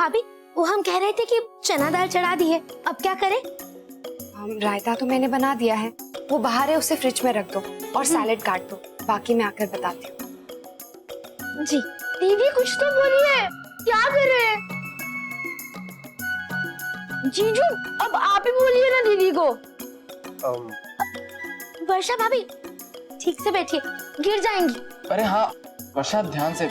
भाभी वो हम कह रहे थे कि चना दाल चढ़ा दी है, अब क्या करें? रायता तो मैंने बना दिया है, वो बाहर है, उसे फ्रिज में रख दो और सैलेड काट दो, बाकी मैं आकर बताती हूँ। जी दीदी कुछ तो बोलिए, क्या करे? जीजू अब आप ही बोलिए ना दीदी को। वर्षा भाभी ठीक से बैठिए, गिर जाएंगी। अरे हाँ वर्षा ध्यान से।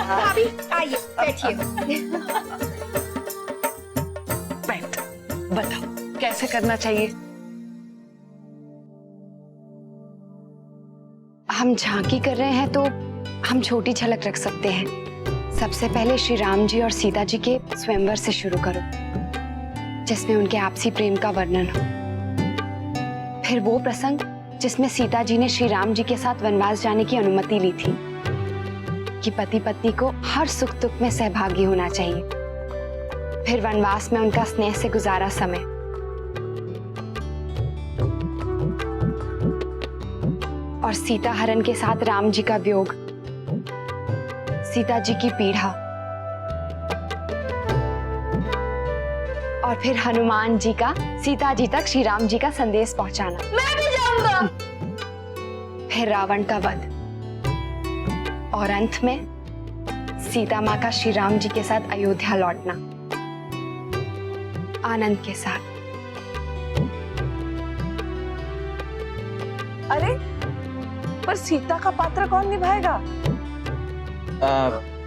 भाभी आइए बैठिए। बैठ, बताओ कैसे करना चाहिए? हम झांकी कर रहे हैं तो हम छोटी झलक रख सकते हैं। सबसे पहले श्री राम जी और सीता जी के स्वयंवर से शुरू करो, जिसमें उनके आपसी प्रेम का वर्णन हो। फिर वो प्रसंग जिसमें सीता जी ने श्री राम जी के साथ वनवास जाने की अनुमति ली थी कि पति पत्नी को हर सुख दुख में सहभागी होना चाहिए। फिर वनवास में उनका स्नेह से गुजारा समय, और सीता हरण के साथ राम जी का वियोग, सीता जी की पीड़ा, और फिर हनुमान जी का सीता जी तक श्री राम जी का संदेश पहुंचाना। मैं भी जाऊंगा। फिर रावण का वध, और अंत में सीता माँ का श्री राम जी के साथ अयोध्या लौटना आनंद के साथ। अरे पर सीता का पात्र कौन निभाएगा?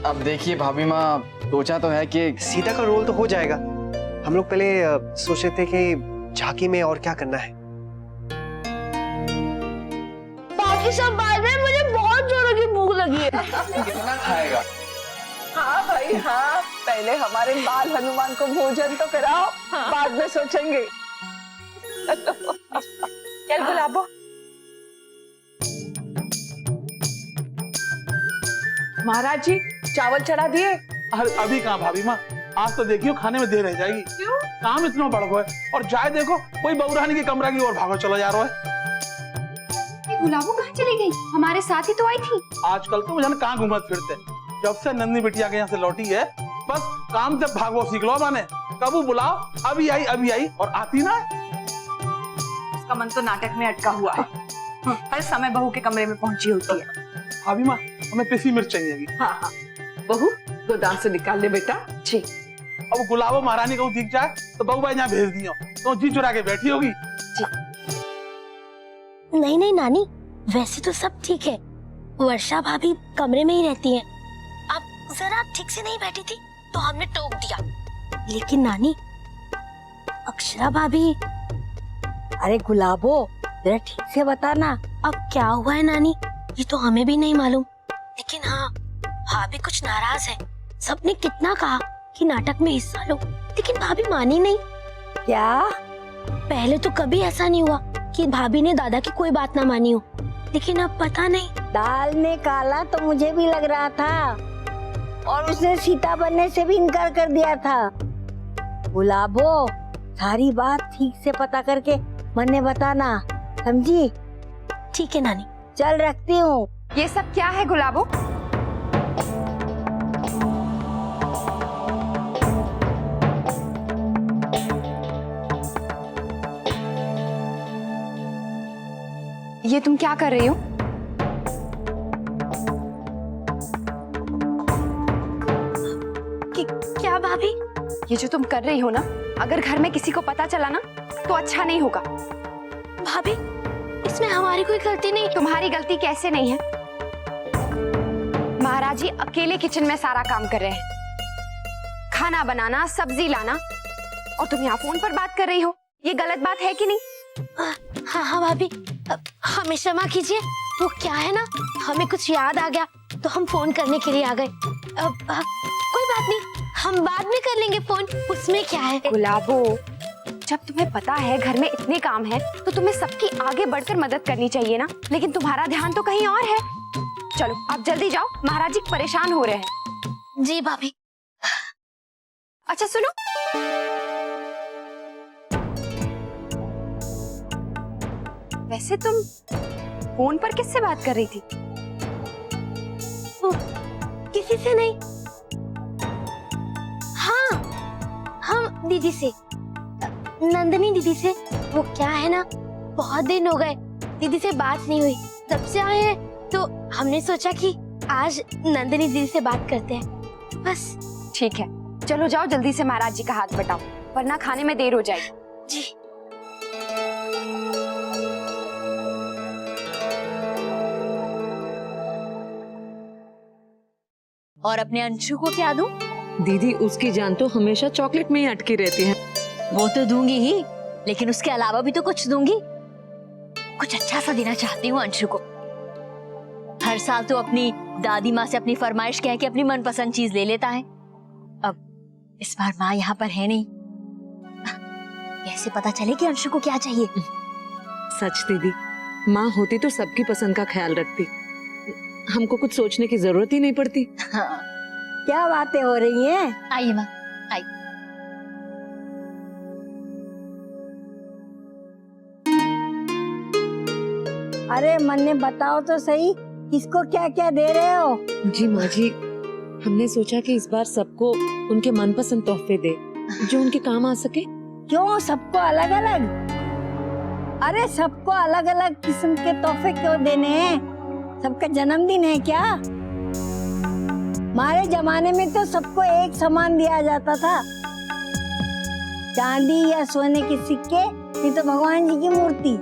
अब देखिए भाभी माँ, सोचा तो है कि सीता का रोल तो हो जाएगा। हम लोग पहले सोच रहे थे कि झांकी में और क्या करना है। बाकी सब बाद में, मुझे बहुत जोरों की भूख लगी है। कितना खाएगा? हाँ भाई हाँ, पहले हमारे बाल हनुमान को भोजन तो कराओ, बाद में सोचेंगे। चल गुलाबो। महाराज जी चावल चढ़ा दिए? अरे अभी कहाँ भाभी माँ, आज तो देखियो खाने में देर रह जाएगी। क्यों? काम इतना बड़ है, और जाए देखो कोई बहुरानी के कमरा की ओर भागो चला जा रहा है। गुलाबो कहाँ चली गई? हमारे साथ ही तो आई थी। आजकल तो मुझे कहाँ घूमत फिरते, जब से नंदी बिटिया के यहाँ से लौटी है बस काम से भागो सीख लो। माने कबू बुलाओ, अभी आई और आती ना। उसका मन तो नाटक में अटका हुआ है, हर समय बहू के कमरे में पहुंची होती है। भाभी माँ हमें पिसी मिर्च चाहिए। हाँ हाँ बहू गोदाम से निकाल ले बेटा। जी। अब गुलाबो महारानी को दिख जाए तो बहू भाई यहाँ भेज दियो, तो जी चुरा के बैठी होगी। नहीं नहीं नानी, वैसे तो सब ठीक है। वर्षा भाभी कमरे में ही रहती हैं। आप जरा ठीक से नहीं बैठी थी तो हमने टोक दिया। लेकिन नानी, अक्षरा भाभी। अरे गुलाबो जरा ठीक से बता ना। अब क्या हुआ है नानी, ये तो हमें भी नहीं मालूम। लेकिन हाँ, भाभी कुछ नाराज है। सबने कितना कहा कि नाटक में हिस्सा लो, लेकिन भाभी मानी नहीं। क्या? पहले तो कभी ऐसा नहीं हुआ कि भाभी ने दादा की कोई बात ना मानी हो, लेकिन अब पता नहीं। दाल में काला तो मुझे भी लग रहा था, और उसने सीता बनने से भी इनकार कर दिया था। गुलाबो सारी बात ठीक से पता करके मन ने बताना, समझी? ठीक है नानी। चल रखती हूँ। ये सब क्या है गुलाबो? ये तुम क्या कर रही हो? क्या भाभी? ये जो तुम कर रही हो ना, अगर घर में किसी को पता चला ना तो अच्छा नहीं होगा। भाभी इसमें हमारी कोई गलती नहीं। तुम्हारी गलती कैसे नहीं है? महाराज जी अकेले किचन में सारा काम कर रहे हैं, खाना बनाना, सब्जी लाना, और तुम यहाँ फोन पर बात कर रही हो। ये गलत बात है कि नहीं? हाँ हाँ भाभी, हमें क्षमा कीजिए। वो क्या है ना, हमें कुछ याद आ गया तो हम फोन करने के लिए आ गए। कोई बात नहीं, हम बाद में कर लेंगे फोन, उसमें क्या है। गुलाबो, जब तुम्हें पता है घर में इतने काम है तो तुम्हें सबकी आगे बढ़कर मदद करनी चाहिए ना, लेकिन तुम्हारा ध्यान तो कहीं और है। चलो आप जल्दी जाओ, महाराज जी परेशान हो रहे हैं। जी भाभी। अच्छा सुनो, वैसे तुम फोन पर किससे बात कर रही थी? किसी से नहीं। हाँ, हम दीदी से, नंदिनी दीदी से। वो क्या है ना, बहुत दिन हो गए दीदी से बात नहीं हुई, तब से आए हैं, तो हमने सोचा कि आज नंदिनी दीदी से बात करते हैं, बस। ठीक है, चलो जाओ जल्दी से महाराज जी का हाथ बटाओ, वरना खाने में देर हो जाएगी। जी। और अपने अंशु को क्या दूं? दीदी उसकी जान तो हमेशा चॉकलेट में ही अटकी रहती है। वो तो दूंगी ही, लेकिन उसके अलावा भी तो कुछ दूंगी। कुछ अच्छा सा देना चाहती हूँ अंशु को। हर साल तो अपनी दादी माँ से अपनी फरमाइश कह के अपनी मनपसंद चीज ले लेता है। अब इस बार माँ यहाँ पर है नहीं, कैसे पता चले कि अंशु को क्या चाहिए? सच दीदी, माँ होती तो सबकी पसंद का ख्याल रखती, हमको कुछ सोचने की जरूरत ही नहीं पड़ती। हाँ। क्या बातें हो रही हैं? आइए माँ, आइए। अरे मन्ने बताओ तो सही, किसको क्या क्या दे रहे हो? जी माँ जी, हमने सोचा कि इस बार सबको उनके मनपसंद तोहफे दे, जो उनके काम आ सके। क्यों सबको अलग अलग? अरे सबको अलग अलग किस्म के तोहफे क्यों देने हैं? सबका जन्मदिन है क्या? हमारे जमाने में तो सबको एक समान दिया जाता था, चांदी या सोने के सिक्के, नहीं तो भगवान जी की मूर्ति।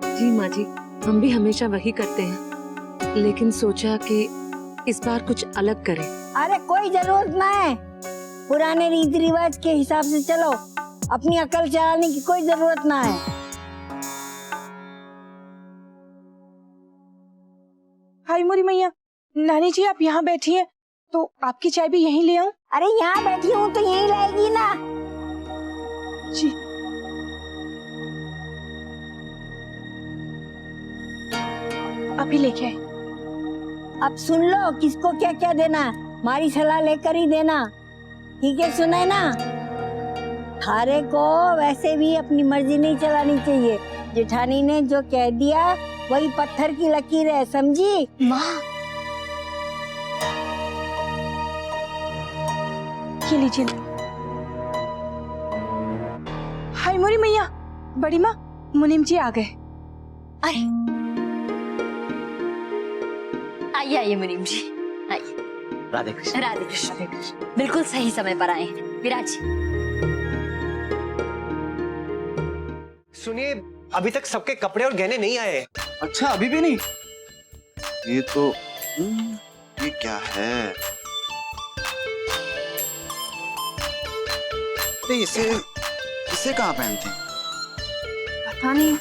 जी माँ जी, हम भी हमेशा वही करते हैं, लेकिन सोचा कि इस बार कुछ अलग करें। अरे कोई जरूरत ना है, पुराने रीति रिवाज के हिसाब से चलो, अपनी अकल चलाने की कोई जरूरत ना है। हाय मोरी मैया, नानी जी आप यहाँ बैठी हैं, तो आपकी चाय भी यहीं ले आऊं? अरे यहाँ बैठी हूँ तो यहीं लाएगी ना। जी। अभी लेके आए। अब सुन लो किसको क्या क्या देना, हमारी सलाह लेकर ही देना, ठीक है? सुना है ना? थारे को वैसे भी अपनी मर्जी नहीं चलानी चाहिए, जेठानी ने जो कह दिया वही पत्थर की लकीर है, समझी? माँ, ये लीजिए। हाय मोरी मैया, बड़ी माँ मुनीम जी आ गए। अरे आइए आइए मुनीम जी, आइए। राधे कृष्ण। राधे कृष्ण। बिल्कुल सही समय पर आए हैं विराज जी। सुनिए, अभी तक सबके कपड़े और गहने नहीं आए। अच्छा, अभी भी नहीं? ये तो ये क्या है? अरे इसे इसे कहाँ पहनते हैं? पता नहीं,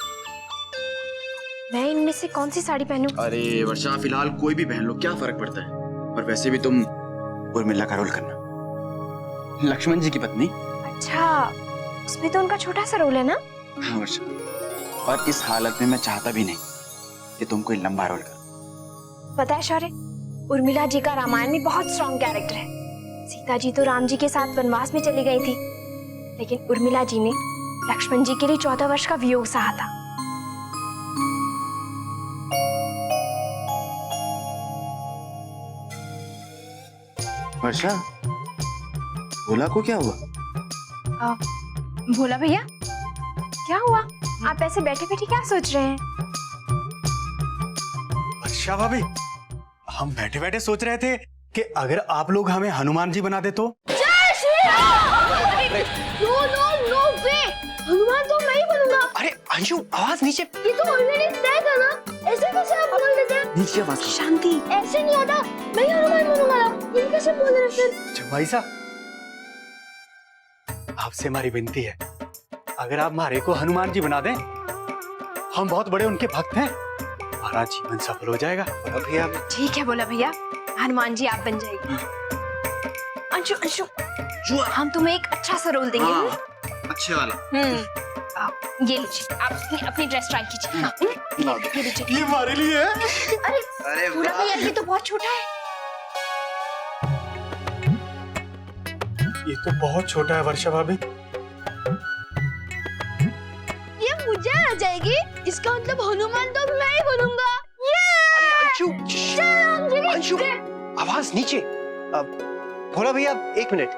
मैं इनमें से कौन सी साड़ी पहनूं? अरे वर्षा, फिलहाल कोई भी पहन लो, क्या फर्क पड़ता है? और वैसे भी तुम उर्मिला का रोल करना, लक्ष्मण जी की पत्नी। अच्छा, उसमें तो उनका छोटा सा रोल है ना? हाँ वर्षा, और इस हालत में मैं चाहता भी नहीं कि तुम कोई लंबा रोल करो। पता है शौर्य, उर्मिला जी का रामायण में बहुत स्ट्रॉन्ग कैरेक्टर है। सीता जी तो राम जी के साथ वनवास में चली गई थी, लेकिन उर्मिला जी ने लक्ष्मण जी के लिए 14 वर्ष का वियोग सहा था। वर्षा, भोला को क्या हुआ? भोला भैया क्या हुआ? आप ऐसे बैठे बैठे क्या सोच रहे हैं? अच्छा भाभी, हम बैठे बैठे सोच रहे थे कि अगर आप लोग हमें हनुमान जी बना दे तो। नो नो नो वे, हनुमान तो मैं ही बनूंगा। अरे अंशु, आवाज नीचे। ये तो ऑलरेडी तय था ना, ऐसे कैसे आप बोल देते हैं? नीचे आवाज। शांति। ऐसे नहीं होता, मैं ही हनुमान बनूंगा ना, ये कैसे बोल रहे हैं फिर? भाई साहब, आपसे हमारी विनती है, अगर आप हमारे को हनुमान जी बना दें, हम बहुत बड़े उनके भक्त हैं, हमारा जीवन सफल हो जाएगा। भैया ठीक है बोला भैया, हनुमान जी आप बन जाएगी। अंशु अंशु, हम तुम्हें एक अच्छा सा रोल देंगे। हाँ, अच्छे वाला। ये लीजिए, आप अपनी ड्रेस ट्राई कीजिए। हाँ, ये लीजिए। ये हमारे लिए है। अरे बोला भैया, ये तो बहुत छोटा है। ये तो बहुत छोटा है वर्षा भाभी। ये मुझे आ जाएगी। इसका मतलब हनुमान तो मैं ही बनूंगा। अरे अंशु, अंशु, आवाज नीचे। भोला भैया, एक मिनट।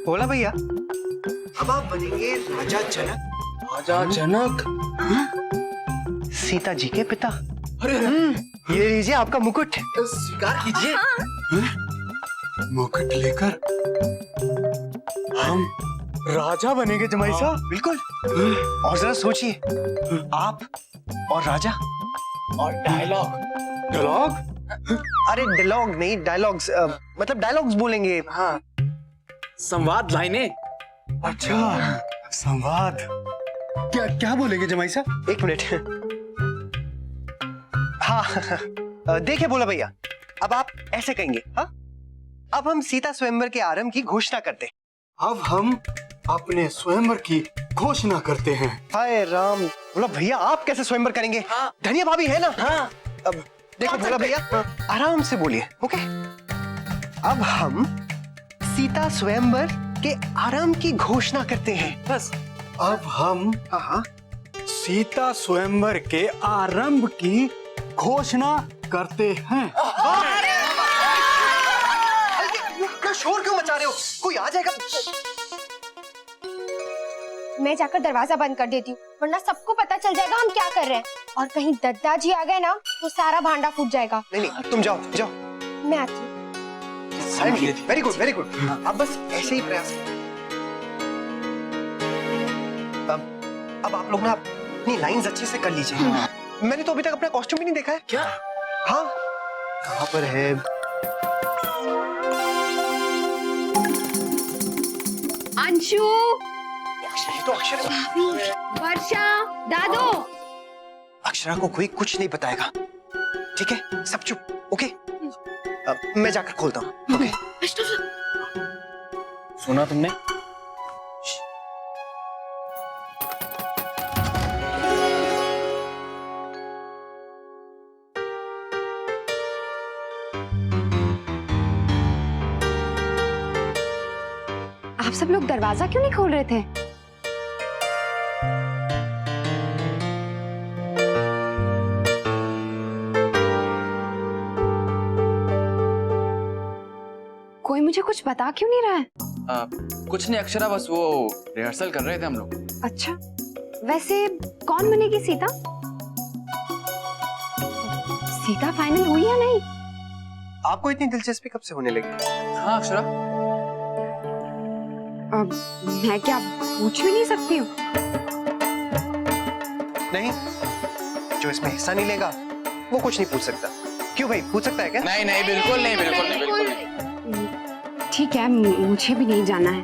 भोला भैया, अब आप बनेंगे राजा जनक। राजा जनक? सीता जी के पिता। अरे ये लीजिए आपका मुकुट। स्वीकार कीजिए। मुकुट लेकर हम राजा बनेंगे जमाई साहब। बिल्कुल। और जरा सोचिए, आप और राजा और डायलॉग। डायलॉग? अरे डायलॉग नहीं, डायलॉग्स, मतलब डायलॉग्स बोलेंगे। हाँ, संवाद लाइनें। अच्छा, संवाद। क्या क्या बोलेंगे जमाई साहब? एक मिनट। हाँ, देखिए भोला भैया, अब आप ऐसे कहेंगे। हाँ, अब हम सीता स्वयंवर के आरंभ की घोषणा करते हैं। अब हम अपने स्वयंवर की घोषणा करते हैं। हाय राम। भोला भैया, आप कैसे स्वयंवर करेंगे? हाँ। धनिया भाभी है ना? हाँ। अब देखो भोला भैया, आराम से बोलिए। ओके, अब हम सीता स्वयंवर के आरंभ की घोषणा करते हैं। बस। अब हम हाँ सीता स्वयंवर के आरंभ की घोषणा करते हैं। इतना शोर क्यों मचा रहे हो? कोई आ जाएगा। मैं जाकर दरवाजा बंद कर देती हूँ, वरना सबको पता चल जाएगा हम क्या कर रहे हैं। और कहीं दद्दा जी आ गए ना तो सारा भांडा फूट जाएगा। नहीं नहीं, तुम जाओ जाओ। मैं आती हूँ। Very good very good. अब बस ऐसे ही प्रयास करो। अब आप लोग ना अपनी लाइंस अच्छे से कर लीजिए। मैंने तो अभी तक अपना कॉस्ट्यूम भी नहीं देखा है। क्या? हाँ, कहाँ पर है? अंशु, ये तो अक्षरा। वर्षा, दादू। अक्षरा को कोई कुछ नहीं बताएगा, ठीक है? सब चुप। ओके, मैं जाकर खोलता हूँ। ओके। सुना तुमने? आप सब लोग दरवाजा क्यों नहीं खोल रहे थे? कोई मुझे कुछ बता क्यों नहीं रहा है? कुछ नहीं अक्षरा, बस वो रिहर्सल कर रहे थे हम लोग। अच्छा, वैसे कौन बनेगी सीता? सीता फाइनल हुई या नहीं? आपको इतनी दिलचस्पी कब से होने लगी? हाँ अक्षरा। अब मैं क्या पूछ भी नहीं सकती हूँ? नहीं, जो इसमें हिस्सा नहीं लेगा वो कुछ नहीं पूछ सकता। क्यों भाई, पूछ सकता है क्या? नहीं नहीं, बिल्कुल नहीं, बिल्कुल नहीं, बिल्कुल नहीं। ठीक है, मुझे भी नहीं जाना है।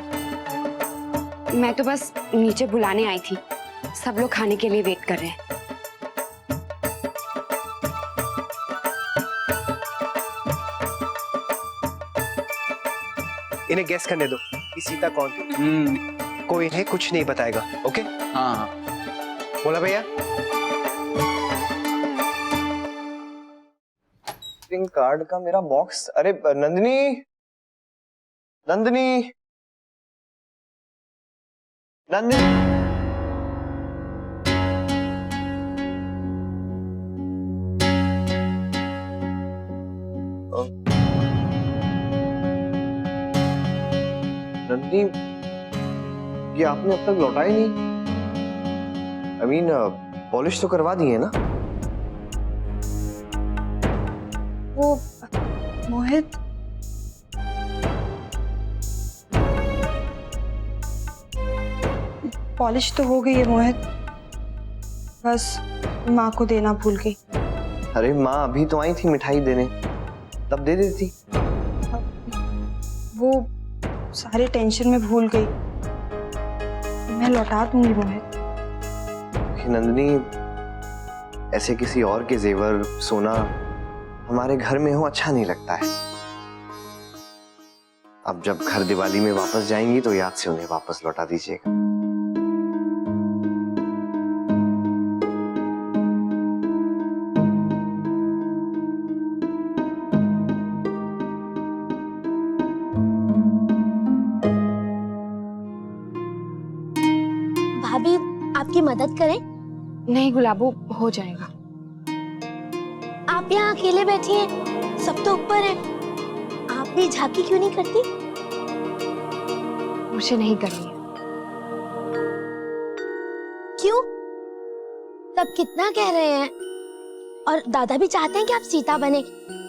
मैं तो बस नीचे बुलाने आई थी। सब लोग खाने के लिए वेट कर रहे हैं। इन्हें गेस करने दो कि सीता कौन थी। कोई इन्हें कुछ नहीं बताएगा। ओके? हाँ। बोला भैया। कार्ड का मेरा बॉक्स। अरे नंदिनी, नंदिनी, नंदिनी। नंदिनी, ये आपने अब तक लौटा ही नहीं। I mean, पॉलिश तो करवा दी है ना? वो मोहित, पॉलिश तो हो गई है मोहित, बस माँ को देना भूल गई। अरे माँ अभी तो आई थी मिठाई देने, तब दे देती। वो सारे टेंशन में भूल गई। मैं लौटा दूंगी मोहित। नंदिनी, ऐसे किसी और के जेवर सोना हमारे घर में हो अच्छा नहीं लगता है। अब जब घर दिवाली में वापस जाएंगी तो याद से उन्हें वापस लौटा दीजिएगा। आपकी मदद करें? नहीं गुलाबो, हो जाएगा। आप यहाँ अकेले बैठी हैं, सब तो ऊपर है। आप भी झांकी क्यों नहीं करती? मुझे नहीं करनी है। क्यों? तब कितना कह रहे हैं, और दादा भी चाहते हैं कि आप सीता बने,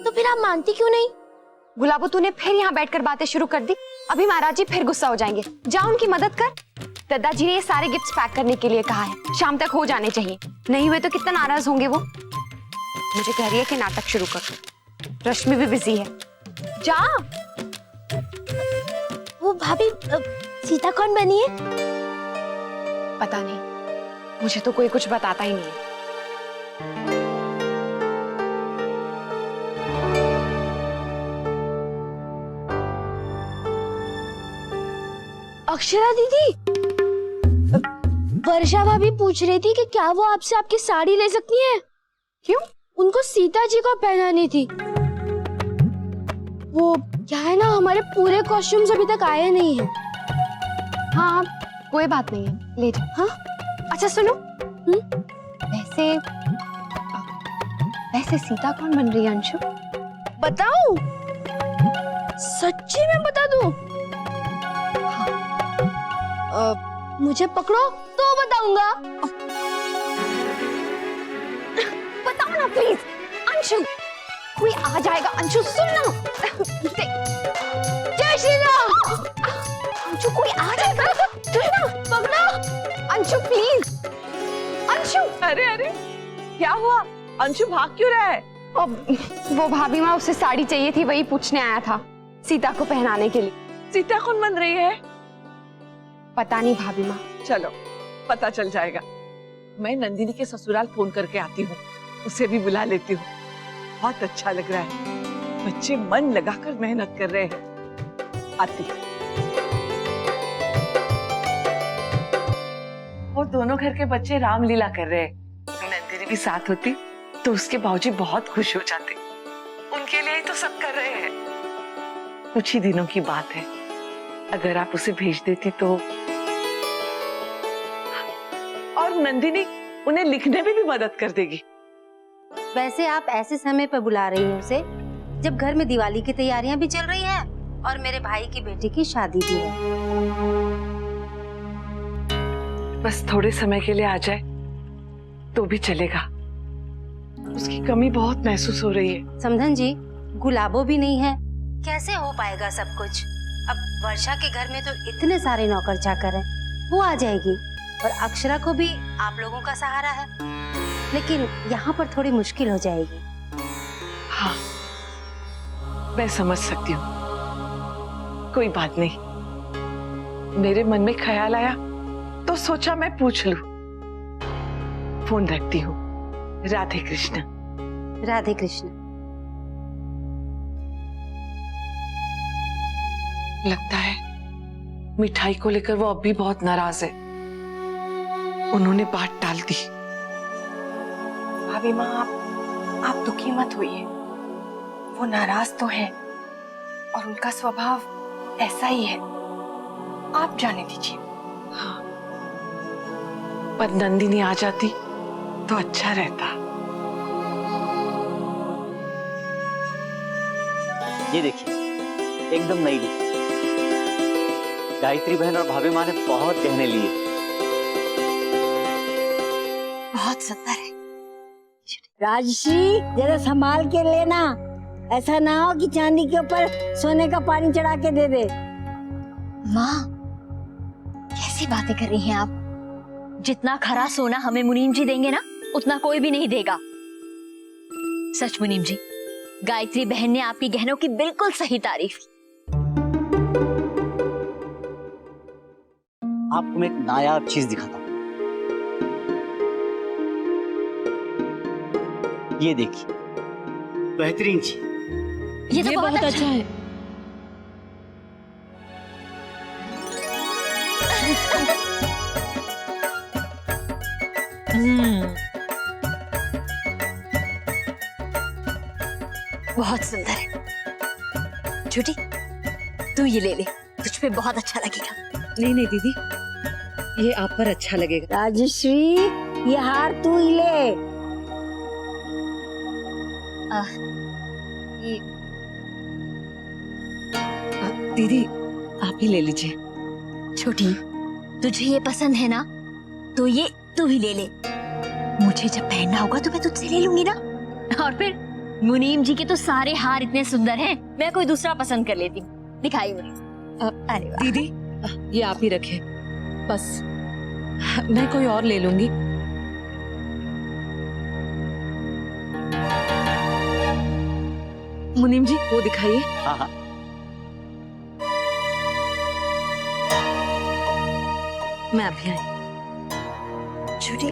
तो फिर आप मानती क्यों नहीं? गुलाबो, तूने फिर यहाँ बैठकर बातें शुरू कर दी। अभी महाराज जी फिर गुस्सा हो जाएंगे। जा उनकी मदद कर। दादाजी ने ये सारे गिफ्ट्स पैक करने के लिए कहा है, शाम तक हो जाने चाहिए। नहीं हुए तो कितना नाराज होंगे वो। मुझे कह रही है कि नाटक शुरू कर। रश्मि भी बिजी है। जा। वो भाभी, सीता कौन बनी है? पता नहीं, मुझे तो कोई कुछ बताता ही नहीं है। अक्षरा दीदी, वर्षा भाभी पूछ रही थी कि क्या वो आपसे आपकी साड़ी ले सकती हैं? क्यों? उनको सीता जी को पहनानी थी। वो क्या है ना, हमारे पूरे कॉस्ट्यूम्स अभी तक आए नहीं हैं। हाँ, कोई बात नहीं है, ले जाओ। हाँ, अच्छा सुनो, वैसे सीता कौन बन रही है अंशु? बताऊं? सच्ची में बता दूं? मुझे पकड़ो तो बताऊंगा। बताओ ना प्लीज। अंशु, कोई आ जाएगा। अंशु सुन ना। जय श्री राम। अंशु, कोई आ जाएगा। पकड़ो। अंशु प्लीज। अंशु। अरे अरे, क्या हुआ? अंशु भाग क्यों रहा है? वो भाभी माँ, उसे साड़ी चाहिए थी, वही पूछने आया था सीता को पहनाने के लिए। सीता कौन बन रही है? पता नहीं भाभी माँ। चलो पता चल जाएगा। मैं नंदिनी के ससुराल फोन करके आती हूँ, उसे भी बुला लेती हूँ। बहुत अच्छा लग रहा है, बच्चे मन लगाकर मेहनत कर रहे हैं। आती। और दोनों घर के बच्चे रामलीला कर रहे हैं। नंदिनी भी साथ होती तो उसके बाबूजी बहुत खुश हो जाते। उनके लिए ही तो सब कर रहे हैं। कुछ ही दिनों की बात है, अगर आप उसे भेज देती तो। और नंदिनी उन्हें लिखने में भी मदद कर देगी। वैसे आप ऐसे समय पर बुला रही हैं उसे जब घर में दिवाली की तैयारियां भी चल रही हैं और मेरे भाई की बेटी की शादी भी है। बस थोड़े समय के लिए आ जाए तो भी चलेगा। उसकी कमी बहुत महसूस हो रही है। समधन जी, गुलाबो भी नहीं है, कैसे हो पाएगा सब कुछ? अब वर्षा के घर में तो इतने सारे नौकर चाकर हैं, वो आ जाएगी। और अक्षरा को भी आप लोगों का सहारा है, लेकिन यहाँ पर थोड़ी मुश्किल हो जाएगी। हाँ, मैं समझ सकती हूँ। कोई बात नहीं, मेरे मन में ख्याल आया तो सोचा मैं पूछ लूं। फोन रखती हूँ। राधे कृष्ण। राधे कृष्ण। लगता है मिठाई को लेकर वो अब भी बहुत नाराज है। उन्होंने बात टाल दी। भाभी माँ, आप दुखी मत होइए। वो नाराज तो है और उनका स्वभाव ऐसा ही है, आप जाने दीजिए। हाँ, पर नंदिनी आ जाती तो अच्छा रहता। ये देखिए, एकदम नई डिश। गायत्री बहन और भाभी माँ ने बहुत गहने लिए। बहुत सुंदर है। राजश्री, जरा संभाल के लेना, ऐसा ना हो कि चांदी के ऊपर सोने का पानी चढ़ा के दे दे। माँ, कैसी बातें कर रही हैं आप? जितना खरा सोना हमें मुनीम जी देंगे ना, उतना कोई भी नहीं देगा। सच मुनीम जी, गायत्री बहन ने आपके गहनों की बिल्कुल सही तारीफ की। आपको मैं एक नायाब चीज दिखाता हूँ। ये देखिए, बेहतरीन चीज। ये तो बहुत अच्छा है। बहुत सुंदर है। छोटी, तू ये ले ले, तुझ पे बहुत अच्छा लगेगा। नहीं नहीं दीदी, ये आप पर अच्छा लगेगा। राजश्री, ये हार तू ही ले। दीदी आप ही ले लीजिए। छोटी, तुझे ये पसंद है ना, तो ये तू ही ले ले। मुझे जब पहनना होगा तो मैं तुझसे ले लूंगी ना। और फिर मुनीम जी के तो सारे हार इतने सुंदर हैं, मैं कोई दूसरा पसंद कर लेती हूँ। दिखाई मुनीम। अरे वाह। दीदी ये आप ही रखे, बस मैं कोई और ले लूंगी। मुनीम जी वो दिखाइए। हाँ हाँ, मैं अभी आई। छोटी,